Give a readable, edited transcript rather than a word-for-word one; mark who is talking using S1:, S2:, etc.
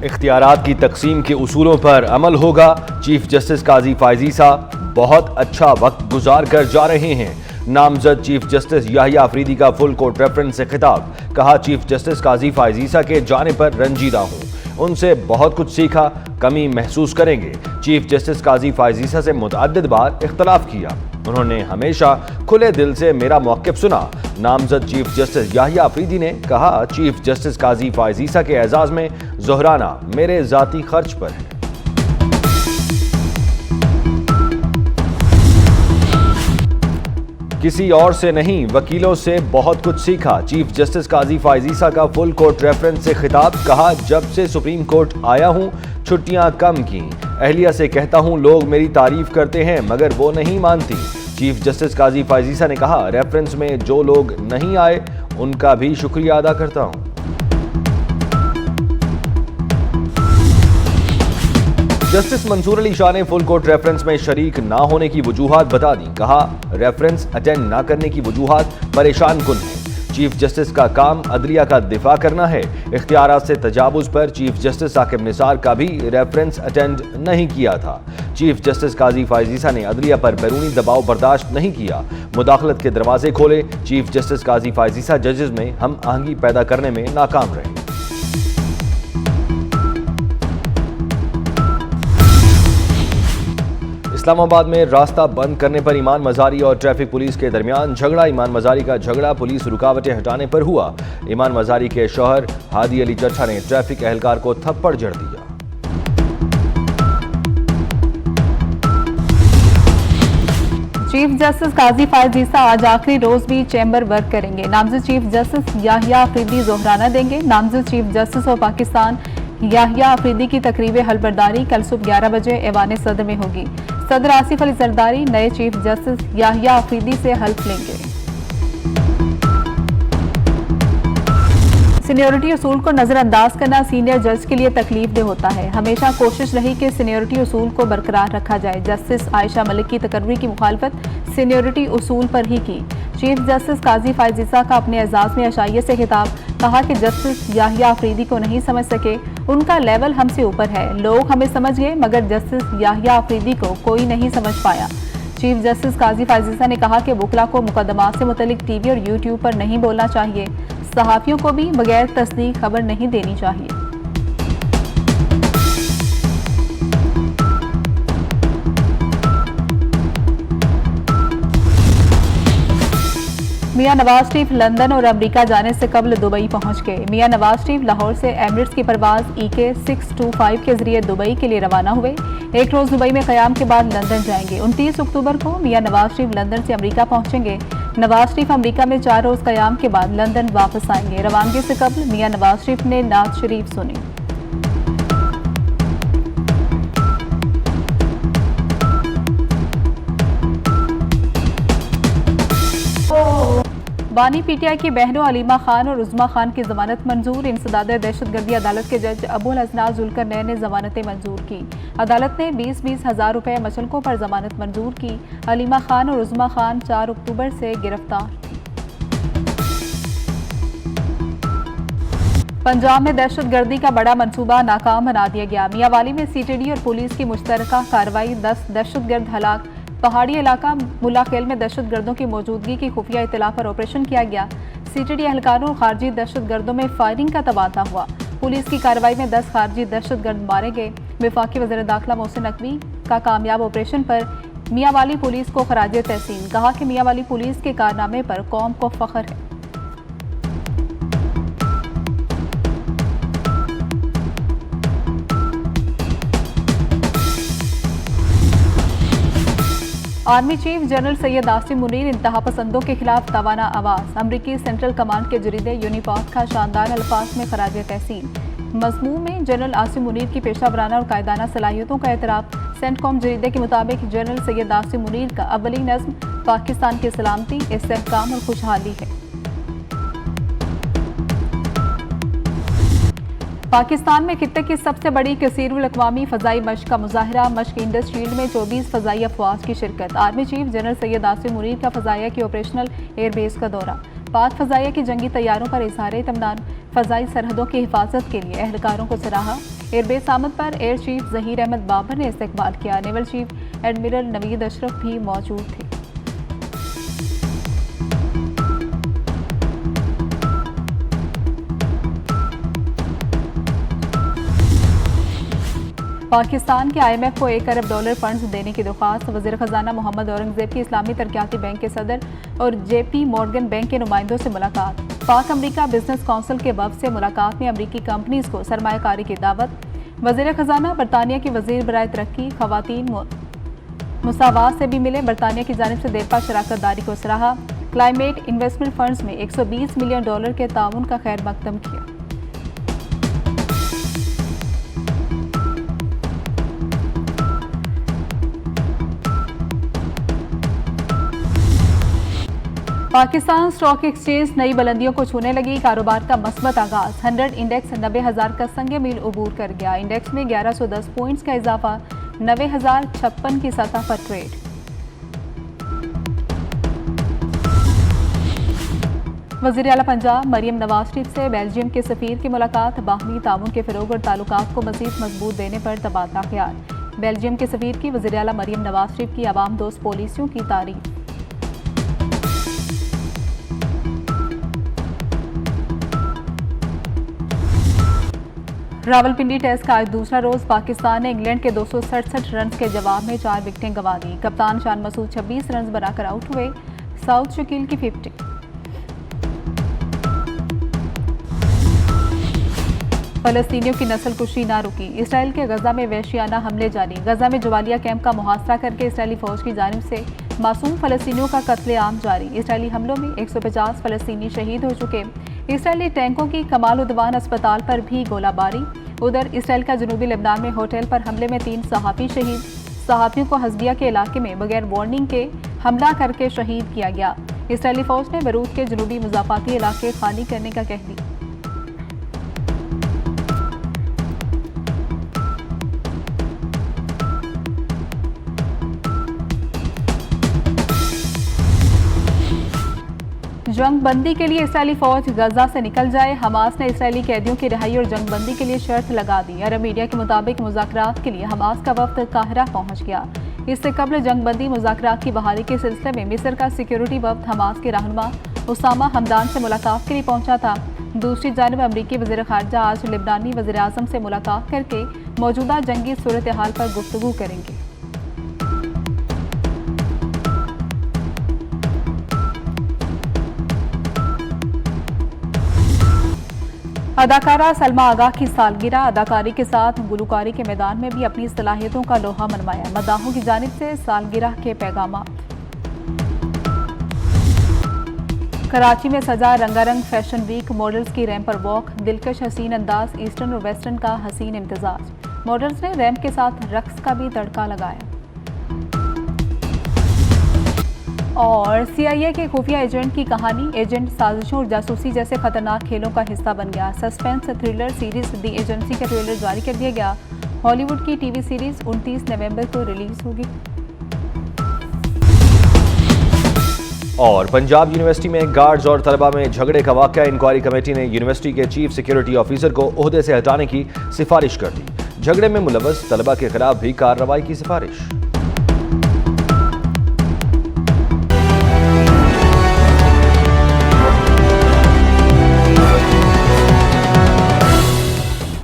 S1: इख्तियारात की तकसीम के उसूलों पर अमल होगा। चीफ जस्टिस काजी फायजी साहब बहुत अच्छा वक्त गुजार कर जा रहे हैं। नामजद चीफ जस्टिस याहिया अफरीदी का फुल कोर्ट रेफरेंस से खिताब। कहा, चीफ जस्टिस काजी फायजी साहब के जाने पर रंजीदा हूं, उनसे बहुत कुछ सीखा, कमी महसूस करेंगे। चीफ जस्टिस काजी फायजी साहब से मुतअद्दिद बार इख्तलाफ किया, उन्होंने हमेशा खुले दिल से मेरा मौक़िफ़ सुना। नामजद चीफ जस्टिस याहिया अफरीदी ने कहा, चीफ जस्टिस काजी फायजी साहब के एजाज़ में ज़ोहराना मेरे ज़ाती खर्च पर है। किसी और से नहीं, वकीलों से बहुत कुछ सीखा। चीफ जस्टिस काजी फायजी साहब का फुल कोर्ट रेफरेंस से खिताब। कहा, जब से सुप्रीम कोर्ट आया हूं छुट्टियां कम की। अहलिया से कहता हूं लोग मेरी तारीफ करते हैं मगर वो नहीं मानती। चीफ जस्टिस काजी फायजी साहब ने कहा, रेफरेंस में जो लोग नहीं आए उनका भी शुक्रिया अदा करता हूं। जस्टिस मंसूर अली शाह ने फुल कोर्ट रेफरेंस में शरीक ना होने की वजूहात बता दी। कहा, रेफरेंस अटेंड ना करने की वजूहात परेशान कुन है। चीफ जस्टिस का काम अदलिया का दिफा करना है। इख्तियारात से तजावुज़ पर चीफ जस्टिस साकिब निसार का भी रेफरेंस अटेंड नहीं किया था। चीफ जस्टिस काजी फायजी साहब ने अदलिया पर बैरूनी दबाव बर्दाश्त नहीं किया, मुदाखलत के दरवाजे खोले। चीफ जस्टिस काजी फायजी साहब जजेस में हम आहंगी पैदा करने में नाकाम रहे। इस्लामाबाद में रास्ता बंद करने पर ईमान मजारी और ट्रैफिक पुलिस के दरमियान झगड़ा। ईमान मजारी का झगड़ा पुलिस रुकावटें हटाने पर हुआ। ईमान मजारी के शौहर हादी अली चट्ठा ने ट्रैफिक एहलकार को थप्पड़ जड़ दिया।
S2: चीफ जस्टिस काजी फायजी साहब आज आखिरी रोज भी चैम्बर वर्क करेंगे। नामजद चीफ जस्टिस याहिया अफरीदी ज़ोहराना देंगे। नामजद chief justice of Pakistan Yahya Afridi की तकरीब हलबरदारी कल सुबह 11 बजे ऐवान सदर में होगी। सदर आसिफ अली जरदारी नए चीफ जस्टिस याहिया अफरीदी से हल्फ लेंगे। सीनियरिटी उसूल को नजरअंदाज करना सीनियर जज के लिए तकलीफ दे होता है। हमेशा कोशिश रही कि सीनियरिटी उसूल को बरकरार रखा जाए। जस्टिस आयशा मलिक की तकर्री की मुखालफत सीनियरिटी उसूल पर ही की। चीफ जस्टिस काजी फायजी साहब का अपने एजाज में अशाइये से खिताब। कहा कि जस्टिस याहिया अफरीदी को नहीं समझ सके, उनका लेवल हमसे ऊपर है। लोग हमें समझ गए मगर जस्टिस याहिया अफरीदी को कोई नहीं समझ पाया। चीफ जस्टिस काजी फायजी साहब ने कहा कि वकला को मुकदमात से मुतल्लिक टीवी और यूट्यूब पर नहीं बोलना चाहिए। सहाफ़ियों को भी बगैर तस्दीक खबर नहीं देनी चाहिए। मियां नवाज शरीफ लंदन और अमेरिका जाने से कबल दुबई पहुंच गए। मियां नवाज शरीफ लाहौर से एमिरेट्स की परवाज EK 625 के जरिए दुबई के लिए रवाना हुए। एक रोज दुबई में क़याम के बाद लंदन जाएंगे। 29 अक्टूबर को मियां नवाज शरीफ लंदन से अमेरिका पहुंचेंगे। नवाज शरीफ अमेरिका में 4 रोज क़याम के बाद लंदन वापस आएंगे। रवानगी से कबल मियां नवाज शरीफ ने नात शरीफ सुनी। बानी PTI की बहनों अलीमा खान और उज़मा खान की जमानत मंजूर। इंसदाद दहशतगर्दी अदालत के जज अबुल अजनास जुल्करनैन ने जमानतें मंजूर की। अदालत ने 20-20 हज़ार रुपये मचलकों पर जमानत मंजूर की। अलीमा खान और उज़मा खान 4 अक्टूबर से गिरफ्तार। पंजाब में दहशतगर्दी का बड़ा मंसूबा नाकाम बना दिया गया। मियांवाली में CTD और पुलिस की मुश्तरका कार्रवाई, 10 दहशतगर्द हलाक। पहाड़ी इलाका मुलाखेल में दहशतगर्दों की मौजूदगी की खुफिया इत्तला पर ऑपरेशन किया गया। CTD एहलकारों और खारजी दहशतगर्दों में फायरिंग का तबादला हुआ। पुलिस की कार्रवाई में 10 खारजी दहशतगर्द मारे गए। वफाकी वज़ीर दाखिला मोहसिन नकवी का कामयाब ऑपरेशन पर मियांवाली पुलिस को खराज तहसीन। कहा कि मियांवाली पुलिस के कारनामे पर कौम को फख्र है। Army chief general Syed Asim Munir इंतहा पसंदों के खिलाफ तवाना आवाज़। अमरीकी सेंट्रल कमांड के जरीदे यूनिपॉड का शानदार अल्फाज में खराज तहसीन। मज़मून में जनरल आसिम मुनीर की पेशा वराना और कायदाना सलाहियतों का एतराफ़। सेंटकॉम जरीदे के मुताबिक जनरल सैयद आसिम मुनीर का अव्वली नज़्म पाकिस्तान की सलामती, इस्तेहकाम और खुशहाली है। पाकिस्तान में खित्ते की सबसे बड़ी कसीरुल अक़वामी फ़ज़ाई मश्क का मुज़ाहरा। मश्क इंडस शील्ड में 24 फ़ज़ाई अफवाज की शिरकत। Army chief general Syed Asim Munir का फ़ज़ाइया की ऑपरेशनल एयरबेस का दौरा। पाक फ़ज़ाइया की जंगी तैयारों पर इज़हार इत्मीनान। फ़ज़ाई सरहदों की हिफाजत के लिए एहलकारों को सराहा। एयरबेस आमद पर एयर चीफ जहीर अहमद बाबर ने इस्तकबाल किया। Naval chief admiral Naveed Ashraf भी मौजूद थे। पाकिस्तान के IMF को $1 अरब फंड्स देने की दरख्वास्त। वज़ीर ख़जाना मोहम्मद औरंगज़ेब की इस्लामी तरक्याती बैंक के सदर और JP मॉर्गन बैंक के नुमाइंदों से मुलाकात। पाक अमरीका बिजनेस काउंसिल के वफ़द से मुलाकात में अमरीकी कंपनीज को सरमायाकारी की दावत। वज़ीर ख़जाना बरतानिया की वज़ीर बराए तरक्की ख़वातीन मुसावात से भी मिले। बरतानिया की जानिब से देरपा शराकत दारी को सराहा। क्लाइमेट इन्वेस्टमेंट फंड्स में $120 मिलियन के ताउन का खैर मकदम किया। पाकिस्तान स्टॉक एक्सचेंज नई बुलंदियों को छूने लगी। कारोबार का मस्बत आगाज। 100 इंडेक्स 90,000 का संग मील उबूर कर गया। इंडेक्स में 1110 पॉइंट्स का इजाफा 90,056 की सतह पर ट्रेड। वज़ीर आला पंजाब मरियम नवाज शरीफ से बेल्जियम के सफीर की मुलाकात। बाहमी ताउन के फ़रोग और ताल्लुकात को मज़ीद मजबूत देने पर तबादला ख्याल। बेल्जियम के सफीर की वज़ीर आला मरियम नवाज शरीफ की आवाम दोस्त पॉलिसियों की तारीफ। रावलपिंडी टेस्ट का आज दूसरा रोज। पाकिस्तान ने इंग्लैंड के 267 रन के जवाब में 4 विकेटें गंवा दी। कप्तान शान मसूद 26 रन बनाकर आउट हुए। साउथ शकील की 50। फलस्तीनियों की नस्लकुशी ना रुकी। इसराइल के गजा में वहशियाना हमले जारी। गजा में जवालिया कैंप का मुहासरा करके इसराइली फौज की जानिब से मासूम फलस्तीनियों का कत्लेआम जारी। इसराइली हमलों में 150 फलस्तीनी शहीद हो चुके। इसराइली टैंकों की कमाल उद्वान अस्पताल पर भी गोलाबारी। उधर इसराइल का जनूबी लेबनान में होटल पर हमले में 3 सहाफ़ी शहीद। सहाफ़ियों को हस्बिया के इलाके में बगैर वार्निंग के हमला करके शहीद किया गया। इसराइली फौज ने बैरूत के जनूबी मुजाफाती इलाके खाली करने का कह दिया। जंग बंदी के लिए इसराइली फौज गजा से निकल जाए। हमास ने इसराइली कैदियों की रिहाई और जंग बंदी के लिए शर्त लगा दी। अरब मीडिया के मुताबिक मुज़ाकरात के लिए हमास का वफ्द काहिरा पहुंच गया। इससे कबल जंग बंदी मुज़ाकरात की बहाली के सिलसिले में मिस्र का सिक्योरिटी वफ्द हमास के रहनुमा उसामा हमदान से मुलाकात के लिए पहुंचा था। दूसरी जानब अमरीकी वज़ीर ख़ारजा आज लेबनानी वज़ीर आज़म से मुलाकात करके मौजूदा जंगी सूरत हाल पर गुफ्तगू करेंगे। अदाकारा सलमा आगा की सालगिरह। अदाकारी के साथ गुलकारी के मैदान में भी अपनी सलाहियतों का लोहा मनवाया। मदाहों की जानिब से सालगिरह के पैगाम। कराची में सजा रंगारंग फैशन वीक। मॉडल्स की रैंप पर वॉक। दिलकश हसीन अंदाज। ईस्टर्न और वेस्टर्न का हसीन इम्तिजाज। मॉडल्स ने रैंप के साथ रक्स का भी तड़का लगाया। और CIA के खुफिया एजेंट की कहानी। एजेंट साजिशों और जासूसी जैसे खतरनाक खेलों का हिस्सा बन गया। सस्पेंस थ्रिलर सीरीज दी एजेंसी का ट्रेलर जारी कर दिया गया। हॉलीवुड की टीवी सीरीज 29 नवंबर को रिलीज होगी।
S1: और पंजाब यूनिवर्सिटी में गार्ड्स और तलबा में झगड़े का वाक़या। इंक्वायरी कमेटी ने यूनिवर्सिटी के चीफ सिक्योरिटी ऑफिसर को ओहदे से हटाने की सिफारिश कर दी। झगड़े में मुलव्वस तलबा के खिलाफ भी कार्रवाई की सिफारिश।